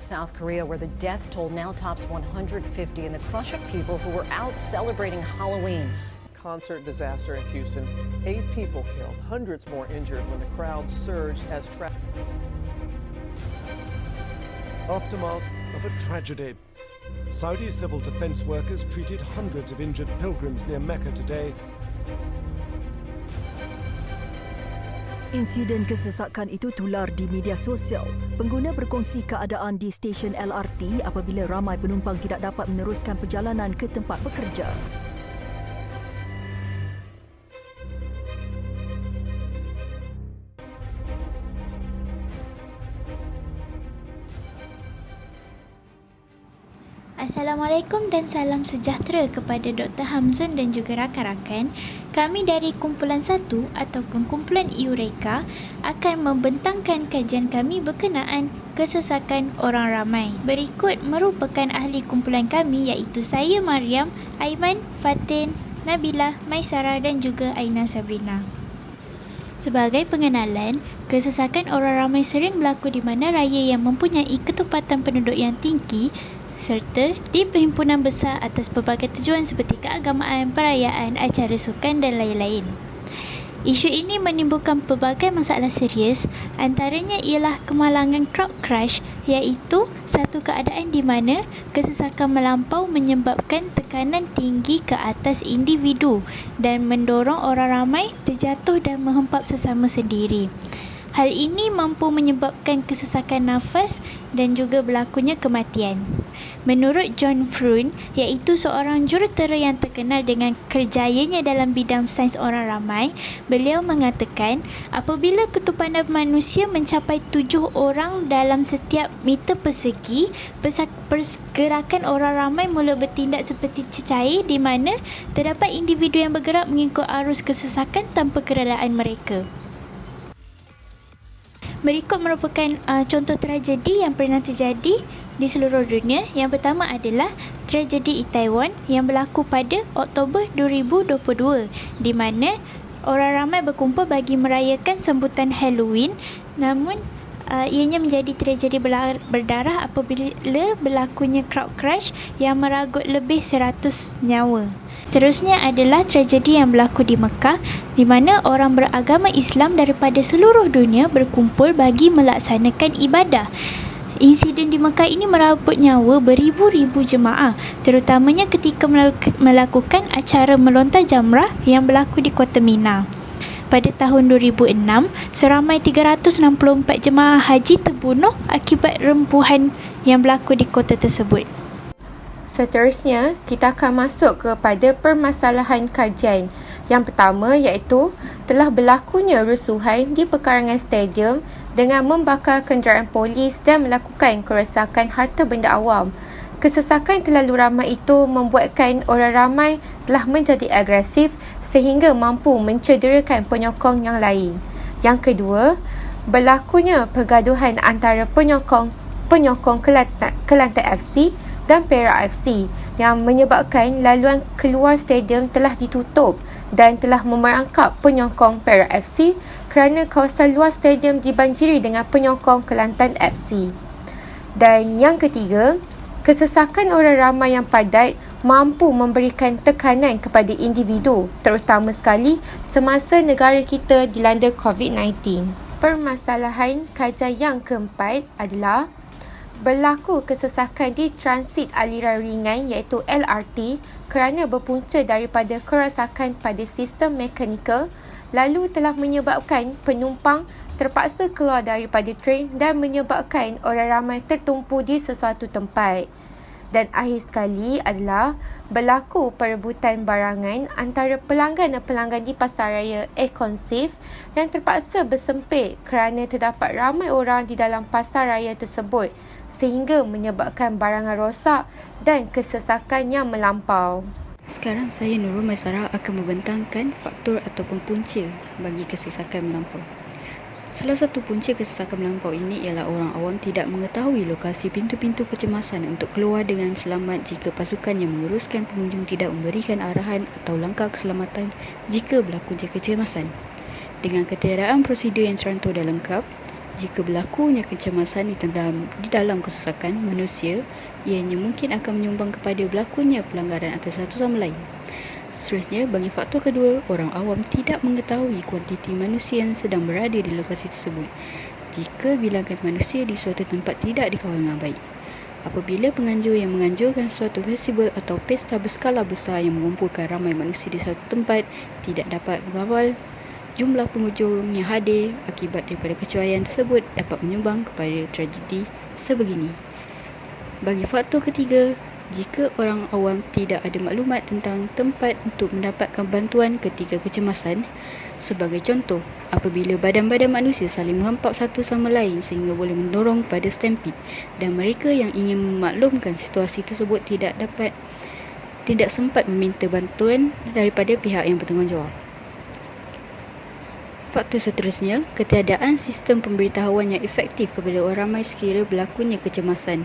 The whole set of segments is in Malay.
South Korea, where the death toll now tops 150 in the crush of people who were out celebrating Halloween. Concert disaster in Houston. 8 people killed, hundreds more injured when the crowd surged as traffic. Aftermath of a tragedy. Saudi civil defense workers treated hundreds of injured pilgrims near Mecca today. Insiden kesesakan itu tular di media sosial. Pengguna berkongsi keadaan di stesen LRT apabila ramai penumpang tidak dapat meneruskan perjalanan ke tempat bekerja. Assalamualaikum dan salam sejahtera kepada Dr. Hamzun dan juga rakan-rakan. Kami dari kumpulan 1 ataupun kumpulan Eureka akan membentangkan kajian kami berkenaan kesesakan orang ramai. Berikut merupakan ahli kumpulan kami iaitu saya Mariam, Aiman, Fatin, Nabila, Maisara dan juga Aina Sabrina. Sebagai pengenalan, kesesakan orang ramai sering berlaku di mana raya yang mempunyai ketepatan penduduk yang tinggi serta di perhimpunan besar atas pelbagai tujuan seperti keagamaan, perayaan, acara sukan dan lain-lain. Isu ini menimbulkan pelbagai masalah serius, antaranya ialah kemalangan crowd crush, iaitu satu keadaan di mana kesesakan melampau menyebabkan tekanan tinggi ke atas individu dan mendorong orang ramai terjatuh dan menghempap sesama sendiri. Hal ini mampu menyebabkan kesesakan nafas dan juga berlakunya kematian. Menurut John Froon, iaitu seorang jurutera yang terkenal dengan kerjayanya dalam bidang sains orang ramai, beliau mengatakan apabila ketupanan manusia mencapai 7 orang dalam setiap meter persegi, pergerakan orang ramai mula bertindak seperti cecair di mana terdapat individu yang bergerak mengikut arus kesesakan tanpa kerelaan mereka. Berikut merupakan contoh tragedi yang pernah terjadi di seluruh dunia. Yang pertama adalah tragedi Itaewon yang berlaku pada Oktober 2022 di mana orang ramai berkumpul bagi merayakan sambutan Halloween, namun ianya menjadi tragedi berdarah apabila berlakunya crowd crush yang meragut lebih 100 nyawa. Seterusnya adalah tragedi yang berlaku di Mekah di mana orang beragama Islam daripada seluruh dunia berkumpul bagi melaksanakan ibadah. Insiden di Mekah ini merabut nyawa beribu-ribu jemaah, terutamanya ketika melakukan acara melontar jamrah yang berlaku di Kota Mina. Pada tahun 2006, seramai 364 jemaah haji terbunuh akibat rempuhan yang berlaku di kota tersebut. Seterusnya, kita akan masuk kepada permasalahan kajian. Yang pertama iaitu telah berlakunya rusuhan di pekarangan stadium dengan membakar kenderaan polis dan melakukan kerosakan harta benda awam. Kesesakan terlalu ramai itu membuatkan orang ramai telah menjadi agresif sehingga mampu mencederakan penyokong yang lain. Yang kedua, berlakunya pergaduhan antara penyokong Kelantan FC dan Perak FC yang menyebabkan laluan keluar stadium telah ditutup dan telah memerangkap penyokong Perak FC kerana kawasan luar stadium dibanjiri dengan penyokong Kelantan FC. Dan yang ketiga, kesesakan orang ramai yang padat mampu memberikan tekanan kepada individu, terutama sekali semasa negara kita dilanda COVID-19. Permasalahan kajian yang keempat adalah berlaku kesesakan di transit aliran ringan iaitu LRT kerana berpunca daripada kerosakan pada sistem mekanikal lalu telah menyebabkan penumpang terpaksa keluar daripada tren dan menyebabkan orang ramai tertumpu di sesuatu tempat. Dan akhir sekali adalah berlaku perebutan barangan antara pelanggan dan pelanggan di pasaraya Ekonsif yang terpaksa bersempit kerana terdapat ramai orang di dalam pasaraya tersebut sehingga menyebabkan barangan rosak dan kesesakan yang melampau. Sekarang saya Nurul Maisarah akan membentangkan faktor ataupun punca bagi kesesakan melampau. Salah satu punca kesesakan melampau ini ialah orang awam tidak mengetahui lokasi pintu-pintu kecemasan untuk keluar dengan selamat jika pasukan yang menguruskan pengunjung tidak memberikan arahan atau langkah keselamatan jika berlaku kecemasan. Dengan ketiadaan prosedur yang terantau dan lengkap, Jika berlakunya kecemasan di dalam kesesakan manusia, ianya mungkin akan menyumbang kepada berlakunya pelanggaran atas satu sama lain. Seterusnya, bagi faktor kedua, orang awam tidak mengetahui kuantiti manusia yang sedang berada di lokasi tersebut jika bilangan manusia di suatu tempat tidak dikawal dengan baik. Apabila penganjur yang menganjurkan suatu festival atau pesta berskala besar yang mengumpulkan ramai manusia di satu tempat tidak dapat mengawal jumlah pengunjung yang hadir, akibat daripada kecuaian tersebut dapat menyumbang kepada tragedi sebegini. Bagi faktor ketiga, jika orang awam tidak ada maklumat tentang tempat untuk mendapatkan bantuan ketika kecemasan, sebagai contoh, apabila badan-badan manusia saling menghampak satu sama lain sehingga boleh mendorong pada stampede dan mereka yang ingin memaklumkan situasi tersebut tidak sempat meminta bantuan daripada pihak yang bertanggungjawab. Faktor seterusnya, ketiadaan sistem pemberitahuan yang efektif kepada orang ramai sekiranya berlakunya kecemasan.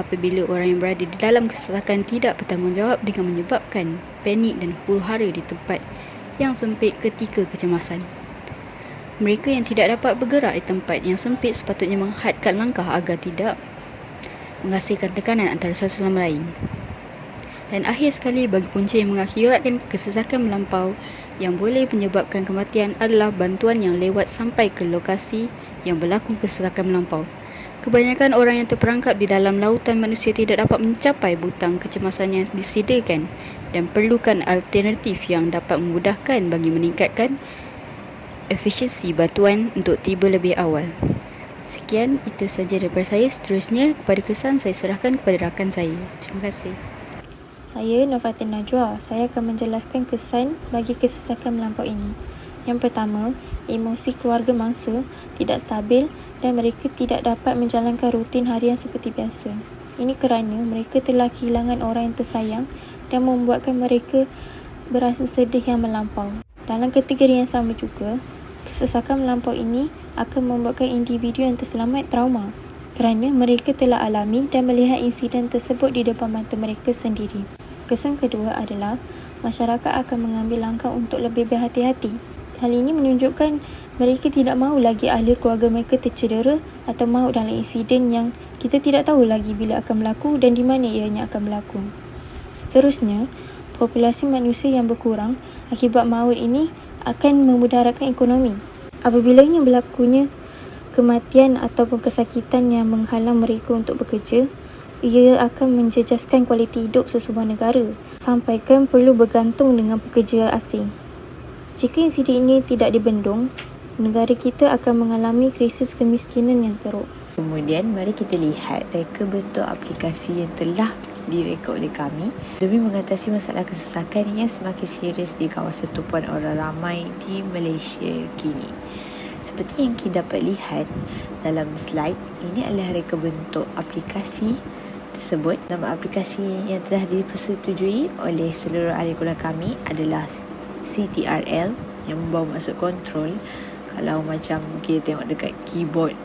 Apabila orang yang berada di dalam kesesakan tidak bertanggungjawab dengan menyebabkan panik dan huru-hara di tempat yang sempit ketika kecemasan. Mereka yang tidak dapat bergerak di tempat yang sempit sepatutnya menghadkan langkah agar tidak menghasilkan tekanan antara satu sama lain. Dan akhir sekali, bagi punca yang mengakibatkan kesesakan melampau yang boleh menyebabkan kematian adalah bantuan yang lewat sampai ke lokasi yang berlaku kesesakan melampau. Kebanyakan orang yang terperangkap di dalam lautan manusia tidak dapat mencapai butang kecemasan yang disediakan dan perlukan alternatif yang dapat memudahkan bagi meningkatkan efisiensi bantuan untuk tiba lebih awal. Sekian, itu sahaja daripada saya. Seterusnya, kepada kesan saya serahkan kepada rakan saya. Terima kasih. Saya Nurfatin Najwa. Saya akan menjelaskan kesan bagi kesesakan melampau ini. Yang pertama, emosi keluarga mangsa tidak stabil dan mereka tidak dapat menjalankan rutin harian seperti biasa. Ini kerana mereka telah kehilangan orang yang tersayang dan membuatkan mereka berasa sedih yang melampau. Dalam kategori yang sama juga, kesesakan melampau ini akan membuatkan individu yang terselamat trauma kerana mereka telah alami dan melihat insiden tersebut di depan mata mereka sendiri. Kesan kedua adalah masyarakat akan mengambil langkah untuk lebih berhati-hati. Hal ini menunjukkan mereka tidak mahu lagi ahli keluarga mereka tercedera atau maut dalam insiden yang kita tidak tahu lagi bila akan berlaku dan di mana ianya akan berlaku. Seterusnya, populasi manusia yang berkurang akibat maut ini akan memudaratkan ekonomi. Apabila yang berlakunya kematian ataupun kesakitan yang menghalang mereka untuk bekerja, ia akan menjejaskan kualiti hidup sesebuah negara sampaikan perlu bergantung dengan pekerja asing. Jika insiden ini tidak dibendung, negara kita akan mengalami krisis kemiskinan yang teruk. Kemudian, mari kita lihat reka bentuk aplikasi yang telah direka oleh kami demi mengatasi masalah kesesakan yang semakin serius di kawasan tumpuan orang ramai di Malaysia kini. Seperti yang kita dapat lihat dalam slide, ini adalah reka bentuk aplikasi tersebut. Nama aplikasi yang telah dipersetujui oleh seluruh ahli keluarga kami adalah CTRL yang membawa maksud kontrol. Kalau macam kita tengok dekat keyboard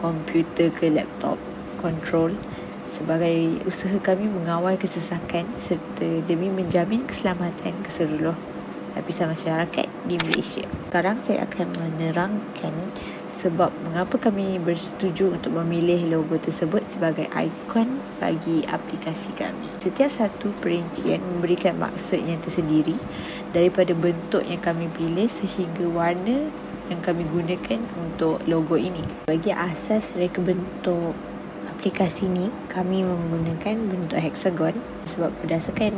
komputer ke laptop, control, sebagai usaha kami mengawal kesesakan serta demi menjamin keselamatan keseluruh lapisan masyarakat di Malaysia. Sekarang saya akan menerangkan sebab mengapa kami bersetuju untuk memilih logo tersebut sebagai ikon bagi aplikasi kami. Setiap satu perincian memberikan maksud yang tersendiri daripada bentuk yang kami pilih sehingga warna yang kami gunakan untuk logo ini. Bagi asas reka bentuk aplikasi ini, kami menggunakan bentuk hexagon sebab berdasarkan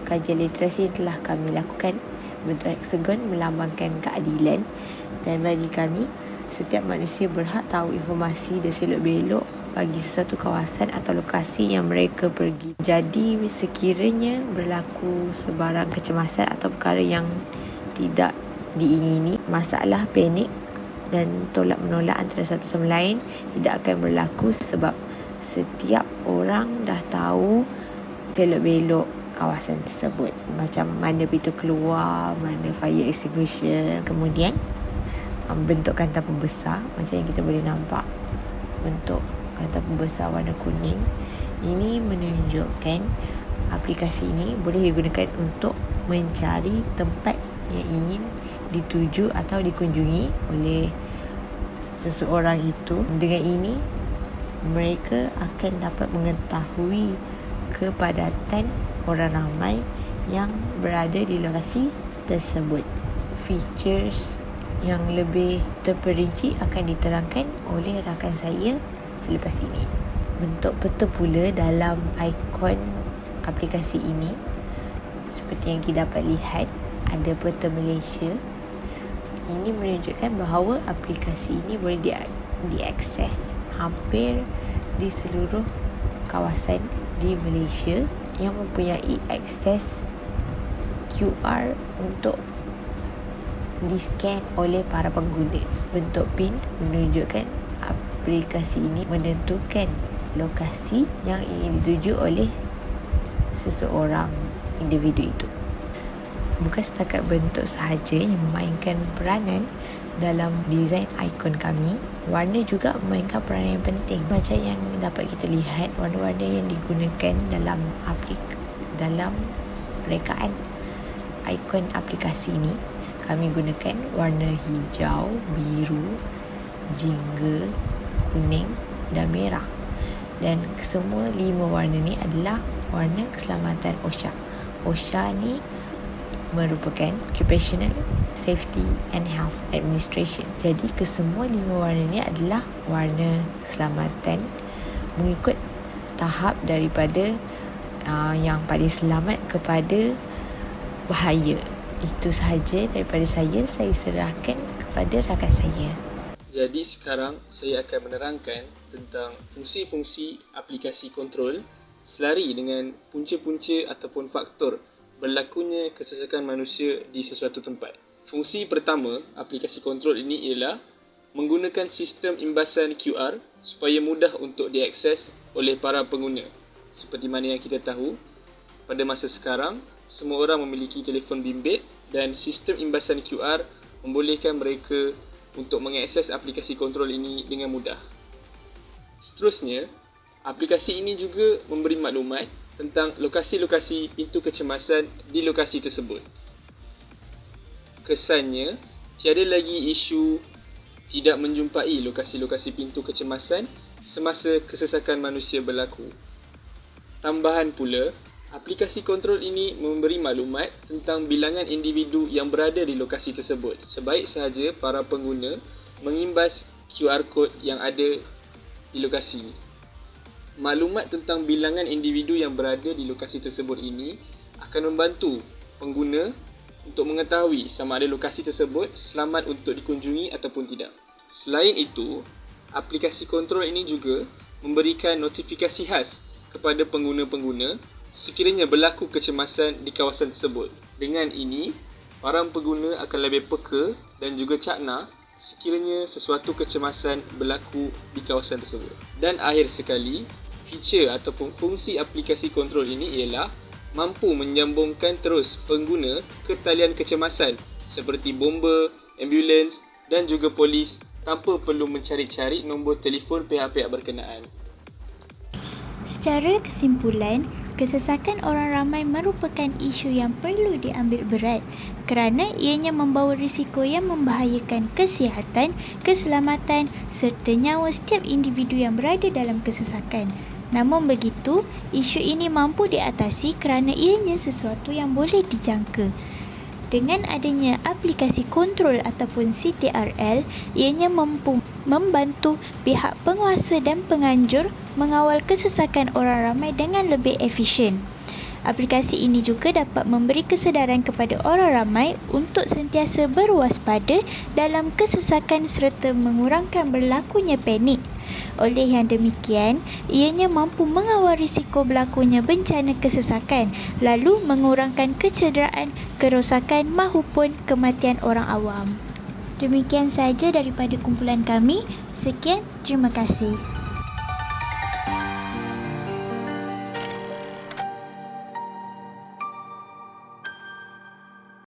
kajian literasi yang telah kami lakukan, bentuk hexagon melambangkan keadilan dan bagi kami, setiap manusia berhak tahu informasi dan selok-belok bagi sesuatu kawasan atau lokasi yang mereka pergi. Jadi, sekiranya berlaku sebarang kecemasan atau perkara yang tidak diingini, masalah panik dan tolak-menolak antara satu sama lain tidak akan berlaku sebab setiap orang dah tahu selok-belok kawasan tersebut, macam mana pintu keluar, mana fire extinguisher. Kemudian bentuk kanta pembesar macam yang kita boleh nampak, bentuk kanta pembesar warna kuning ini menunjukkan aplikasi ini boleh digunakan untuk mencari tempat yang ingin dituju atau dikunjungi oleh seseorang itu. Dengan ini, mereka akan dapat mengetahui kepadatan orang ramai yang berada di lokasi tersebut. Features yang lebih terperinci akan diterangkan oleh rakan saya selepas ini. Bentuk peta pula dalam ikon aplikasi ini, seperti yang kita dapat lihat, ada peta Malaysia. Ini menunjukkan bahawa aplikasi ini boleh diakses hampir di seluruh kawasan di Malaysia yang mempunyai akses QR untuk di-scan oleh para pengguna. Bentuk pin menunjukkan aplikasi ini menentukan lokasi yang ingin dituju oleh seseorang individu itu. Bukan setakat bentuk sahaja yang memainkan peranan dalam desain ikon kami, warna juga memainkan peranan yang penting. Macam yang dapat kita lihat, warna-warna yang digunakan dalam rekaan ikon aplikasi ini, kami gunakan warna hijau, biru, jingga, kuning dan merah. Dan semua 5 warna ni adalah warna keselamatan OSHA. OSHA ni merupakan Occupational Safety and Health Administration. Jadi kesemua 5 warna ni adalah warna keselamatan mengikut tahap daripada yang paling selamat kepada bahaya. Itu sahaja daripada saya serahkan kepada rakan saya. Jadi sekarang saya akan menerangkan tentang fungsi-fungsi aplikasi kontrol selari dengan punca-punca ataupun faktor berlakunya kesesakan manusia di sesuatu tempat. Fungsi pertama aplikasi kontrol ini ialah menggunakan sistem imbasan QR supaya mudah untuk diakses oleh para pengguna. Seperti mana yang kita tahu, pada masa sekarang, semua orang memiliki telefon bimbit dan sistem imbasan QR membolehkan mereka untuk mengakses aplikasi kontrol ini dengan mudah. Seterusnya, aplikasi ini juga memberi maklumat tentang lokasi-lokasi pintu kecemasan di lokasi tersebut. Kesannya, tiada lagi isu tidak menjumpai lokasi-lokasi pintu kecemasan semasa kesesakan manusia berlaku. Tambahan pula, aplikasi kontrol ini memberi maklumat tentang bilangan individu yang berada di lokasi tersebut. Sebaik sahaja para pengguna mengimbas QR code yang ada di lokasi. Maklumat tentang bilangan individu yang berada di lokasi tersebut ini akan membantu pengguna untuk mengetahui sama ada lokasi tersebut selamat untuk dikunjungi ataupun tidak. Selain itu, aplikasi kontrol ini juga memberikan notifikasi khas kepada pengguna-pengguna sekiranya berlaku kecemasan di kawasan tersebut. Dengan ini, para pengguna akan lebih peka dan juga cakna sekiranya sesuatu kecemasan berlaku di kawasan tersebut. Dan akhir sekali, feature ataupun fungsi aplikasi kontrol ini ialah mampu menyambungkan terus pengguna ke talian kecemasan seperti bomba, ambulans dan juga polis tanpa perlu mencari-cari nombor telefon pihak-pihak berkenaan. Secara kesimpulan, kesesakan orang ramai merupakan isu yang perlu diambil berat kerana ianya membawa risiko yang membahayakan kesihatan, keselamatan serta nyawa setiap individu yang berada dalam kesesakan. Namun begitu, isu ini mampu diatasi kerana ianya sesuatu yang boleh dijangka. Dengan adanya aplikasi kontrol ataupun CTRL, ianya mampu membantu pihak penguasa dan penganjur mengawal kesesakan orang ramai dengan lebih efisien. Aplikasi ini juga dapat memberi kesedaran kepada orang ramai untuk sentiasa berwaspada dalam kesesakan serta mengurangkan berlakunya panik. Oleh yang demikian, ianya mampu mengawal risiko berlakunya bencana kesesakan lalu mengurangkan kecederaan, kerosakan mahupun kematian orang awam. Demikian sahaja daripada kumpulan kami. Sekian, terima kasih.